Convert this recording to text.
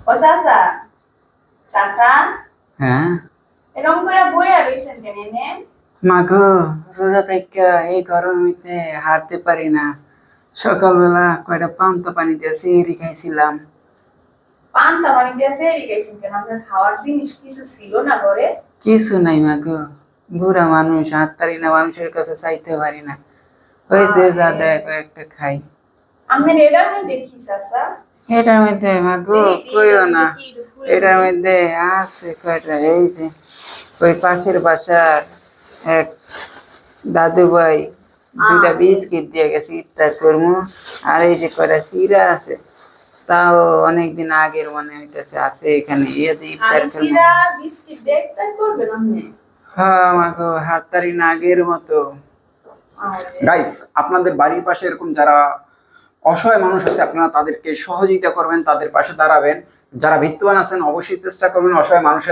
ও চাচা, চাচা হ্যাঁ এরকম করে বইয়া রইছেন কেন এনে? মা গো, রোজা থেকে এই গরমে হাঁটতে পারি না। সকালবেলা কয়টা পান্তা পানি দিয়ে সিঁড়ি খাইছিলাম। পান্তা পানি দিয়ে সেরি খাইছেন কেন? আপনার খাওয়ার জিনিস কিছু ছিল না ঘরে? কিছু নাই মা গো, বুড়া মানুষ, হাঁটতে পারি না, মানুষের কাছে চাইতে পারি না। ওই যে যা দেয় কয়েকটা খাই। আপনার এটার মধ্যে কি চাচা? এটার মধ্যে মা গো কইও না, এটার মধ্যে আছে কয়টা, এই যে ওই পাশের বাসার এক দাদু ভাই দুইটা বিস্কিট দিয়ে গেছে ইফতার করবো। আর এই যে কয়টা চিরা আছে, তাও অনেকদিন আগের মনে হইতেছে আছে এখানে, ইয়েতে ইফতার করবো। আইসিরা বিস্কিট দিয়ে ইফতার করবেন আপনি? হ্যাঁ মা গো, হাততারি না আগের মতো। গাইস, আপনাদের বাড়ির পাশে এরকম যারা অসহায় মানুষ আছে, আপনারা তাদেরকে সহযোগিতা করবেন, তাদের পাশে দাঁড়াবেন। যারা বিত্তবান আছেন অবশ্যই চেষ্টা করবেন অসহায় মানুষের